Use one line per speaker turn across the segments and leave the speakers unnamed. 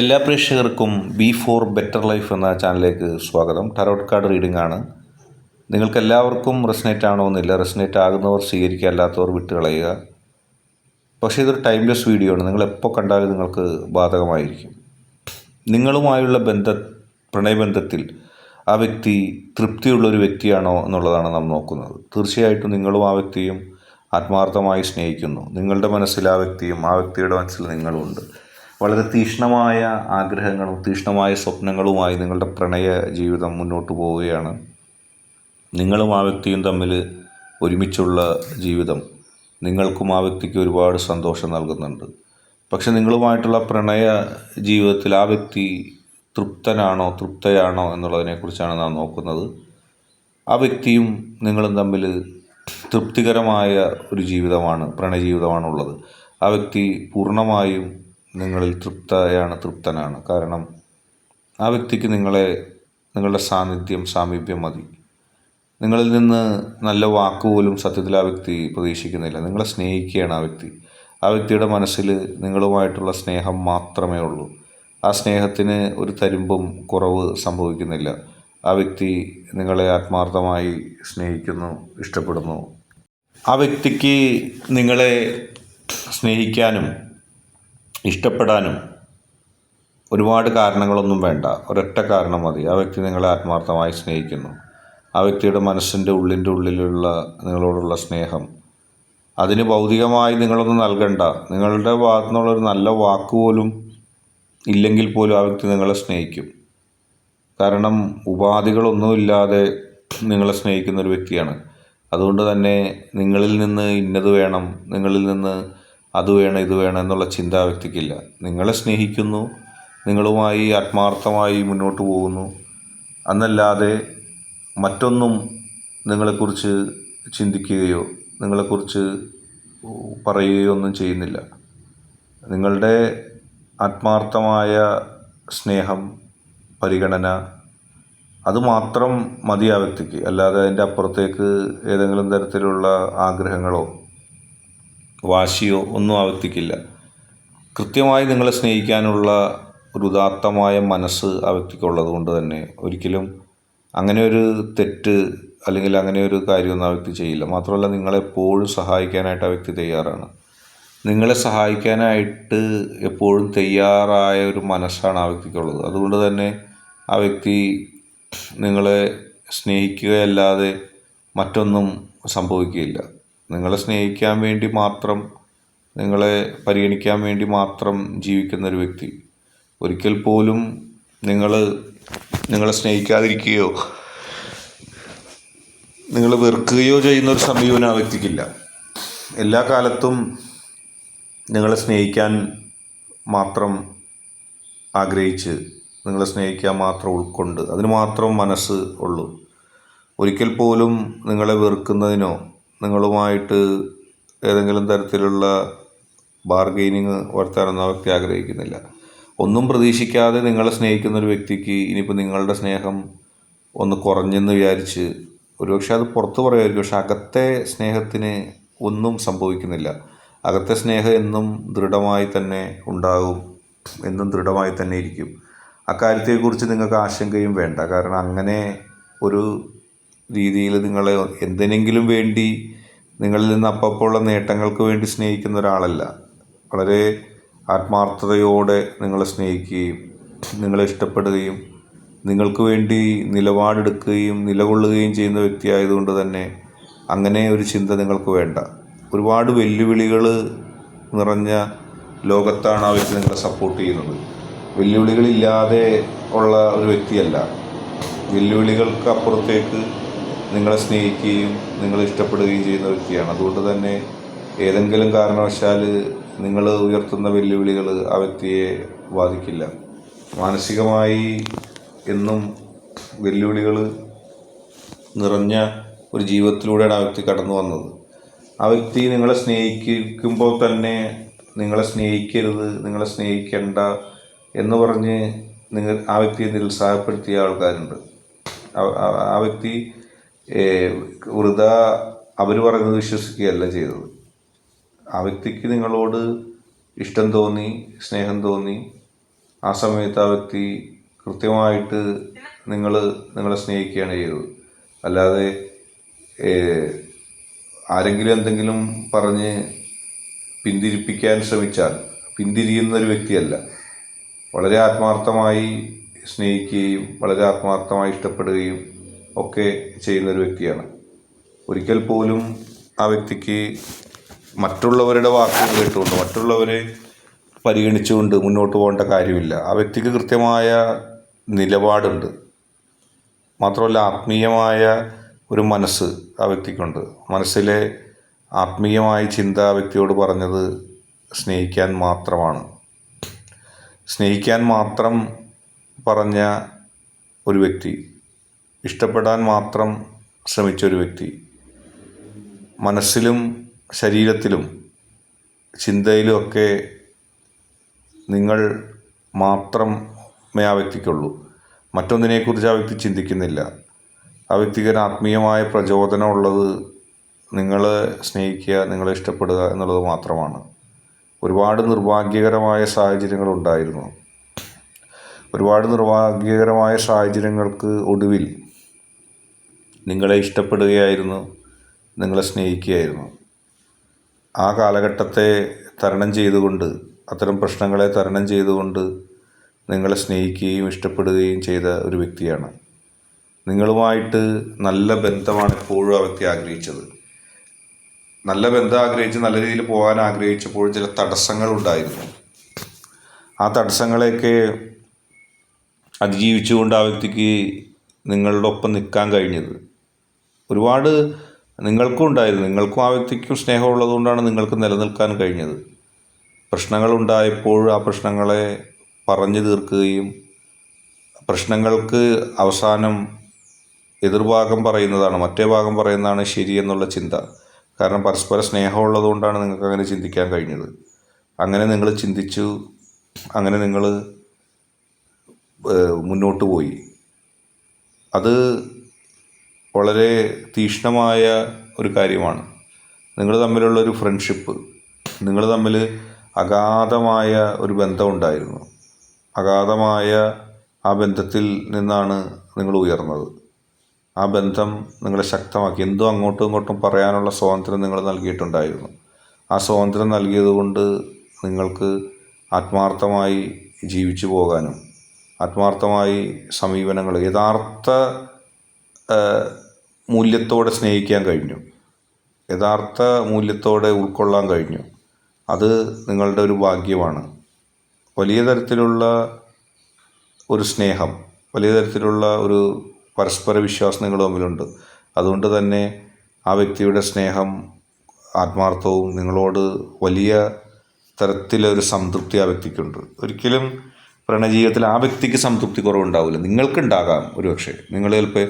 എല്ലാ പ്രേക്ഷകർക്കും B four better life എന്ന ചാനലിലേക്ക് സ്വാഗതം. ടാരോട്ട് കാർഡ് റീഡിംഗ് ആണ്. നിങ്ങൾക്കെല്ലാവർക്കും റെസനേറ്റ് ആണോന്നില്ല. റെസനേറ്റ് ആകുന്നവർ സ്വീകരിക്കുക, അല്ലാത്തവർ വിട്ടുകളയുക. പക്ഷേ ഇതൊരു ടൈംലെസ് വീഡിയോ ആണ്. നിങ്ങളെപ്പോൾ കണ്ടാലും നിങ്ങൾക്ക് ബാധകമായിരിക്കും. നിങ്ങളുമായുള്ള പ്രണയബന്ധത്തിൽ ആ വ്യക്തി തൃപ്തിയുള്ളൊരു വ്യക്തിയാണോ എന്നുള്ളതാണ് നാം നോക്കുന്നത്. തീർച്ചയായിട്ടും നിങ്ങളും ആ വ്യക്തിയും ആത്മാർത്ഥമായി സ്നേഹിക്കുന്നു. നിങ്ങളുടെ മനസ്സിൽ ആ വ്യക്തിയും ആ വ്യക്തിയുടെ മനസ്സിൽ നിങ്ങളുമുണ്ട്. വളരെ തീക്ഷ്ണമായ ആഗ്രഹങ്ങളും തീക്ഷ്ണമായ സ്വപ്നങ്ങളുമായി നിങ്ങളുടെ പ്രണയ ജീവിതം മുന്നോട്ട് പോവുകയാണ്. നിങ്ങളും ആ വ്യക്തിയും തമ്മിൽ ഒരുമിച്ചുള്ള ജീവിതം നിങ്ങൾക്കും ആ വ്യക്തിക്ക് ഒരുപാട് സന്തോഷം നൽകുന്നുണ്ട്. പക്ഷെ നിങ്ങളുമായിട്ടുള്ള പ്രണയ ജീവിതത്തിൽ ആ വ്യക്തി തൃപ്തയാണോ എന്നുള്ളതിനെക്കുറിച്ചാണ് നാം നോക്കുന്നത്. ആ വ്യക്തിയും നിങ്ങളും തമ്മിൽ തൃപ്തികരമായ ഒരു പ്രണയ ജീവിതമാണുള്ളത്. ആ വ്യക്തി പൂർണ്ണമായും നിങ്ങളിൽ തൃപ്തനാണ്. കാരണം ആ വ്യക്തിക്ക് നിങ്ങളുടെ സാമീപ്യം മതി. നിങ്ങളിൽ നിന്ന് നല്ല വാക്കുപോലും സത്യത്തിൽ ആ വ്യക്തി പ്രതീക്ഷിക്കുന്നില്ല. നിങ്ങളെ സ്നേഹിക്കുകയാണ് ആ വ്യക്തി. ആ വ്യക്തിയുടെ മനസ്സിൽ നിങ്ങളുമായിട്ടുള്ള സ്നേഹം മാത്രമേ ഉള്ളൂ. ആ സ്നേഹത്തിന് ഒരു തരിമ്പും കുറവ് സംഭവിക്കുന്നില്ല. ആ വ്യക്തി നിങ്ങളെ ആത്മാർത്ഥമായി സ്നേഹിക്കുന്നു, ഇഷ്ടപ്പെടുന്നു. ആ വ്യക്തിക്ക് നിങ്ങളെ സ്നേഹിക്കാനും ഇഷ്ടപ്പെടാനും ഒരുപാട് കാരണങ്ങളൊന്നും വേണ്ട. ഒരൊറ്റ കാരണം മതി. ആ വ്യക്തി നിങ്ങളെ ആത്മാർത്ഥമായി സ്നേഹിക്കുന്നു. ആ വ്യക്തിയുടെ മനസ്സിൻ്റെ ഉള്ളിലുള്ള നിങ്ങളോടുള്ള സ്നേഹം, അതിന് ഭൗതികമായി നിങ്ങളൊന്നും നൽകണ്ട. നിങ്ങളുടെ ഭാഗത്തു നിന്നുള്ളൊരു നല്ല വാക്കുപോലും ഇല്ലെങ്കിൽ പോലും ആ വ്യക്തി നിങ്ങളെ സ്നേഹിക്കും. കാരണം ഉപാധികളൊന്നുമില്ലാതെ നിങ്ങളെ സ്നേഹിക്കുന്ന ഒരു വ്യക്തിയാണ്. അതുകൊണ്ട് തന്നെ നിങ്ങളിൽ നിന്ന് ഇന്നത് വേണം, നിങ്ങളിൽ നിന്ന് അത് വേണം, ഇത് വേണം എന്നുള്ള ചിന്ത ആ വ്യക്തിക്കില്ല. നിങ്ങളെ സ്നേഹിക്കുന്നു, നിങ്ങളുമായി ആത്മാർത്ഥമായി മുന്നോട്ട് പോകുന്നു എന്നല്ലാതെ മറ്റൊന്നും നിങ്ങളെക്കുറിച്ച് ചിന്തിക്കുകയോ നിങ്ങളെക്കുറിച്ച് പറയുകയോ ഒന്നും ചെയ്യുന്നില്ല. നിങ്ങളുടെ ആത്മാർത്ഥമായ സ്നേഹം, പരിഗണന, അതുമാത്രം മതി ആ വ്യക്തിക്ക്. അല്ലാതെ അതിൻ്റെ അപ്പുറത്തേക്ക് ഏതെങ്കിലും തരത്തിലുള്ള ആഗ്രഹങ്ങളോ വാശിയോ ഒന്നും ആ വ്യക്തിക്കില്ല. കൃത്യമായി നിങ്ങളെ സ്നേഹിക്കാനുള്ള ഒരു ഉദാത്തമായ മനസ്സ് ആ വ്യക്തിക്കുള്ളത് കൊണ്ട് തന്നെ ഒരിക്കലും അങ്ങനെ ഒരു തെറ്റ് അല്ലെങ്കിൽ അങ്ങനെ ഒരു കാര്യമൊന്നും ആ വ്യക്തി ചെയ്യില്ല. മാത്രമല്ല, നിങ്ങളെപ്പോഴും സഹായിക്കാനായിട്ട് ആ വ്യക്തി തയ്യാറാണ്. നിങ്ങളെ സഹായിക്കാനായിട്ട് എപ്പോഴും തയ്യാറായ ഒരു മനസ്സാണ് ആ വ്യക്തിക്കുള്ളത്. അതുകൊണ്ട് തന്നെ ആ വ്യക്തി നിങ്ങളെ സ്നേഹിക്കുകയല്ലാതെ മറ്റൊന്നും സംഭവിക്കുകയില്ല. നിങ്ങളെ സ്നേഹിക്കാൻ വേണ്ടി മാത്രം, നിങ്ങളെ പരിഗണിക്കാൻ വേണ്ടി മാത്രം ജീവിക്കുന്നൊരു വ്യക്തി ഒരിക്കൽ പോലും നിങ്ങളെ സ്നേഹിക്കാതിരിക്കുകയോ നിങ്ങൾ വെറുക്കുകയോ ചെയ്യുന്നൊരു സമീപനം ആ വ്യക്തിക്കില്ല. എല്ലാ കാലത്തും നിങ്ങളെ സ്നേഹിക്കാൻ മാത്രം ആഗ്രഹിച്ച്, നിങ്ങളെ സ്നേഹിക്കാൻ മാത്രം ഉൾക്കൊണ്ട്, അതിന് മാത്രം മനസ്സ് ഉള്ളൂ. ഒരിക്കൽ പോലും നിങ്ങളെ വെറുക്കുന്നതിനോ നിങ്ങളുമായിട്ട് ഏതെങ്കിലും തരത്തിലുള്ള ബാർഗെയിനിങ് വരുത്താനൊന്നും ആ വ്യക്തി ആഗ്രഹിക്കുന്നില്ല. ഒന്നും പ്രതീക്ഷിക്കാതെ നിങ്ങളെ സ്നേഹിക്കുന്ന ഒരു വ്യക്തിക്ക് ഇനിയിപ്പോൾ നിങ്ങളുടെ സ്നേഹം ഒന്ന് കുറഞ്ഞെന്ന് വിചാരിച്ച് ഒരുപക്ഷെ അത് പുറത്ത് പറയുമായിരിക്കും. പക്ഷെ അകത്തെ സ്നേഹത്തിന് ഒന്നും സംഭവിക്കുന്നില്ല. അകത്തെ സ്നേഹം എന്നും ദൃഢമായി തന്നെ ഉണ്ടാകും, എന്നും ദൃഢമായി തന്നെ ഇരിക്കും. അക്കാര്യത്തെക്കുറിച്ച് നിങ്ങൾക്ക് ആശങ്കയും വേണ്ട. കാരണം അങ്ങനെ ഒരു രീതിയിൽ നിങ്ങളെ എന്തിനെങ്കിലും വേണ്ടി നിങ്ങളിൽ നിന്ന് അപ്പപ്പോഴുള്ള നേട്ടങ്ങൾക്ക് വേണ്ടി സ്നേഹിക്കുന്ന ഒരാളല്ല. വളരെ ആത്മാർത്ഥതയോടെ നിങ്ങളെ സ്നേഹിക്കുകയും നിങ്ങളെ ഇഷ്ടപ്പെടുകയും നിങ്ങൾക്ക് വേണ്ടി നിലപാടെടുക്കുകയും നിലകൊള്ളുകയും ചെയ്യുന്ന വ്യക്തിയായതുകൊണ്ട് തന്നെ അങ്ങനെ ഒരു ചിന്ത നിങ്ങൾക്ക് വേണ്ട. ഒരുപാട് വെല്ലുവിളികൾ നിറഞ്ഞ ലോകത്താണ് ആ വ്യക്തി നിങ്ങളെ സപ്പോർട്ട് ചെയ്യുന്നത്. വെല്ലുവിളികളില്ലാതെ ഉള്ള ഒരു വ്യക്തിയല്ല. വെല്ലുവിളികൾക്ക് അപ്പുറത്തേക്ക് നിങ്ങളെ സ്നേഹിക്കുകയും നിങ്ങളെ ഇഷ്ടപ്പെടുകയും ചെയ്യുന്ന വ്യക്തിയാണ്. അതുകൊണ്ട് തന്നെ ഏതെങ്കിലും കാരണവശാൽ നിങ്ങൾ ഉയർത്തുന്ന വെല്ലുവിളികൾ ആ വ്യക്തിയെ ബാധിക്കില്ല. മാനസികമായി എന്നും വെല്ലുവിളികൾ നിറഞ്ഞ ഒരു ജീവിതത്തിലൂടെയാണ് ആ വ്യക്തി കടന്നു വന്നത്. ആ വ്യക്തി നിങ്ങളെ സ്നേഹിക്കുമ്പോൾ തന്നെ നിങ്ങളെ സ്നേഹിക്കരുത്, നിങ്ങളെ സ്നേഹിക്കേണ്ട എന്ന് പറഞ്ഞ് ആ വ്യക്തിയെ നിരുത്സാഹപ്പെടുത്തിയ ആൾക്കാരുണ്ട്. ആ വ്യക്തി വൃഥാ അവർ പറയുന്നത് വിശ്വസിക്കുകയല്ല ചെയ്തത്. ആ വ്യക്തിക്ക് നിങ്ങളോട് ഇഷ്ടം തോന്നി, സ്നേഹം തോന്നി, ആ സമയത്ത് ആ വ്യക്തി കൃത്യമായിട്ട് നിങ്ങളെ സ്നേഹിക്കുകയാണ് ചെയ്തത്. അല്ലാതെ ആരെങ്കിലും എന്തെങ്കിലും പറഞ്ഞ് പിന്തിരിപ്പിക്കാൻ ശ്രമിച്ചാൽ പിന്തിരിയുന്ന ഒരു വ്യക്തിയല്ല. വളരെ ആത്മാർത്ഥമായി സ്നേഹിക്കുകയും വളരെ ആത്മാർത്ഥമായി ഇഷ്ടപ്പെടുകയും ഒക്കെ ചെയ്യുന്ന ഒരു വ്യക്തിയാണ്. ഒരിക്കൽ പോലും ആ വ്യക്തിക്ക് മറ്റുള്ളവരുടെ വാക്കുകൾ കേട്ടുകൊണ്ട് മറ്റുള്ളവരെ പരിഗണിച്ചുകൊണ്ട് മുന്നോട്ട് പോകേണ്ട കാര്യമില്ല. ആ വ്യക്തിക്ക് കൃത്യമായ നിലപാടുണ്ട്. മാത്രമല്ല ആത്മീയമായ ഒരു മനസ്സ് ആ വ്യക്തിക്കുണ്ട്. മനസ്സിലെ ആത്മീയമായ ചിന്ത ആ വ്യക്തിയോട് പറഞ്ഞത് സ്നേഹിക്കാൻ മാത്രമാണ്. സ്നേഹിക്കാൻ മാത്രം പറഞ്ഞ ഒരു വ്യക്തി, ഇഷ്ടപ്പെടാൻ മാത്രം ശ്രമിച്ച ഒരു വ്യക്തി, മനസ്സിലും ശരീരത്തിലും ചിന്തയിലുമൊക്കെ നിങ്ങൾ മാത്രമേ ആ വ്യക്തിക്കുള്ളൂ. മറ്റൊന്നിനെക്കുറിച്ച് ആ വ്യക്തി ചിന്തിക്കുന്നില്ല. ആ വ്യക്തിക്ക് ഒരു ആത്മീയമായ പ്രചോദനം ഉള്ളത് നിങ്ങളെ സ്നേഹിക്കുക, നിങ്ങളെ ഇഷ്ടപ്പെടുക എന്നുള്ളത് മാത്രമാണ്. ഒരുപാട് നിർഭാഗ്യകരമായ സാഹചര്യങ്ങളുണ്ടായിരുന്നു. ഒരുപാട് നിർഭാഗ്യകരമായ സാഹചര്യങ്ങൾക്ക് ഒടുവിൽ നിങ്ങളെ ഇഷ്ടപ്പെടുകയായിരുന്നു, നിങ്ങളെ സ്നേഹിക്കുകയായിരുന്നു. ആ കാലഘട്ടത്തെ തരണം ചെയ്തുകൊണ്ട്, അത്തരം പ്രശ്നങ്ങളെ തരണം ചെയ്തുകൊണ്ട് നിങ്ങളെ സ്നേഹിക്കുകയും ഇഷ്ടപ്പെടുകയും ചെയ്ത ഒരു വ്യക്തിയാണ്. നിങ്ങളുമായിട്ട് നല്ല ബന്ധമാണ് എപ്പോഴും ആ വ്യക്തി ആഗ്രഹിച്ചത്. നല്ല ബന്ധം ആഗ്രഹിച്ച് നല്ല രീതിയിൽ പോകാൻ ആഗ്രഹിച്ചപ്പോൾ ചില തടസ്സങ്ങളുണ്ടായിരുന്നു. ആ തടസ്സങ്ങളെയൊക്കെ അതിജീവിച്ചുകൊണ്ട് ആ വ്യക്തിക്ക് നിങ്ങളുടെ ഒപ്പം നിൽക്കാൻ കഴിഞ്ഞത് ഒരുപാട് നിങ്ങൾക്കും ഉണ്ടായിരുന്നു. നിങ്ങൾക്കും ആ വ്യക്തിക്കും സ്നേഹമുള്ളത് കൊണ്ടാണ് നിങ്ങൾക്ക് നിലനിൽക്കാൻ കഴിഞ്ഞത്. പ്രശ്നങ്ങളുണ്ടായപ്പോൾ ആ പ്രശ്നങ്ങളെ പറഞ്ഞു തീർക്കുകയും പ്രശ്നങ്ങൾക്ക് അവസാനം എതിർഭാഗം പറയുന്നതാണ്, മറ്റേ ഭാഗം പറയുന്നതാണ് ശരിയെന്നുള്ള ചിന്ത. കാരണം പരസ്പര സ്നേഹമുള്ളത് കൊണ്ടാണ് നിങ്ങൾക്ക് അങ്ങനെ ചിന്തിക്കാൻ കഴിഞ്ഞത്. അങ്ങനെ നിങ്ങൾ ചിന്തിച്ചു, അങ്ങനെ നിങ്ങൾ മുന്നോട്ട് പോയി. അത് വളരെ തീക്ഷ്ണമായ ഒരു കാര്യമാണ്. നിങ്ങൾ തമ്മിലുള്ളൊരു ഫ്രണ്ട്ഷിപ്പ്, നിങ്ങൾ തമ്മിൽ അഗാധമായ ഒരു ബന്ധമുണ്ടായിരുന്നു. അഗാധമായ ആ ബന്ധത്തിൽ നിന്നാണ് നിങ്ങൾ ഉയർന്നത്. ആ ബന്ധം നിങ്ങളെ ശക്തമാക്കി. എന്തോ അങ്ങോട്ടും ഇങ്ങോട്ടും പറയാനുള്ള സ്വാതന്ത്ര്യം നിങ്ങൾ നൽകിയിട്ടുണ്ടായിരുന്നു. ആ സ്വാതന്ത്ര്യം നൽകിയതുകൊണ്ട് നിങ്ങൾക്ക് ആത്മാർത്ഥമായി ജീവിച്ചു പോകാനും ആത്മാർത്ഥമായി സമീപനങ്ങൾ യഥാർത്ഥ മൂല്യത്തോടെ സ്നേഹിക്കാൻ കഴിഞ്ഞു, യഥാർത്ഥ മൂല്യത്തോടെ ഉൾക്കൊള്ളാൻ കഴിഞ്ഞു. അത് നിങ്ങളുടെ ഒരു ഭാഗ്യമാണ്. വലിയ തരത്തിലുള്ള ഒരു സ്നേഹം, വലിയ തരത്തിലുള്ള ഒരു പരസ്പര വിശ്വാസം നിങ്ങൾ തമ്മിലുണ്ട്. അതുകൊണ്ട് തന്നെ ആ വ്യക്തിയുടെ സ്നേഹം ആത്മാർത്ഥവും നിങ്ങളോട് വലിയ തരത്തിലൊരു സംതൃപ്തി ആ വ്യക്തിക്കുണ്ട്. ഒരിക്കലും പ്രണയജീവിതത്തിൽ ആ വ്യക്തിക്ക് സംതൃപ്തി കുറവുണ്ടാവില്ല. നിങ്ങൾക്കുണ്ടാകാം, ഒരുപക്ഷെ നിങ്ങൾ ചിലപ്പോൾ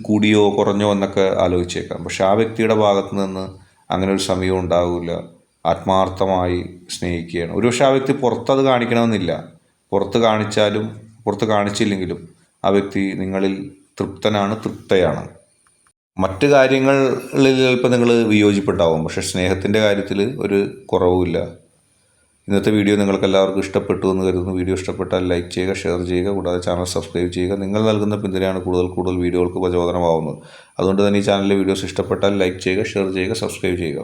കൂടിയോ കുറഞ്ഞോ എന്നൊക്കെ ആലോചിച്ചേക്കാം. പക്ഷെ ആ വ്യക്തിയുടെ ഭാഗത്ത് നിന്ന് അങ്ങനെ ഒരു സമയം ഉണ്ടാവില്ല. ആത്മാർത്ഥമായി സ്നേഹിക്കുകയാണ്. ഒരുപക്ഷെ ആ വ്യക്തി പുറത്തത് കാണിക്കണമെന്നില്ല. പുറത്ത് കാണിച്ചില്ലെങ്കിലും ആ വ്യക്തി നിങ്ങളിൽ തൃപ്തനാണ്, തൃപ്തയാണ്. മറ്റ് കാര്യങ്ങളിൽ ചിലപ്പോൾ നിങ്ങൾ വിയോജിപ്പുണ്ടാവും, പക്ഷേ സ്നേഹത്തിൻ്റെ കാര്യത്തിൽ ഒരു കുറവുമില്ല. ഇന്നത്തെ വീഡിയോ നിങ്ങൾക്ക് എല്ലാവർക്കും ഇഷ്ടപ്പെട്ടു എന്ന് കരുതുന്നു. വീഡിയോ ഇഷ്ടപ്പെട്ടാൽ ലൈക്ക് ചെയ്യുക, ഷെയർ ചെയ്യുക, കൂടാതെ ചാനൽ സബ്സ്ക്രൈബ് ചെയ്യുക. നിങ്ങൾ നൽകുന്ന പിന്തുണയാണ് കൂടുതൽ വീഡിയോകൾക്ക് പ്രചോദനമാവുന്നത്. അതുകൊണ്ട് തന്നെ ഈ ചാനലിലെ വീഡിയോസ് ഇഷ്ടപ്പെട്ടാൽ ലൈക്ക് ചെയ്യുക, ഷെയർ ചെയ്യുക, സബ്സ്ക്രൈബ് ചെയ്യുക.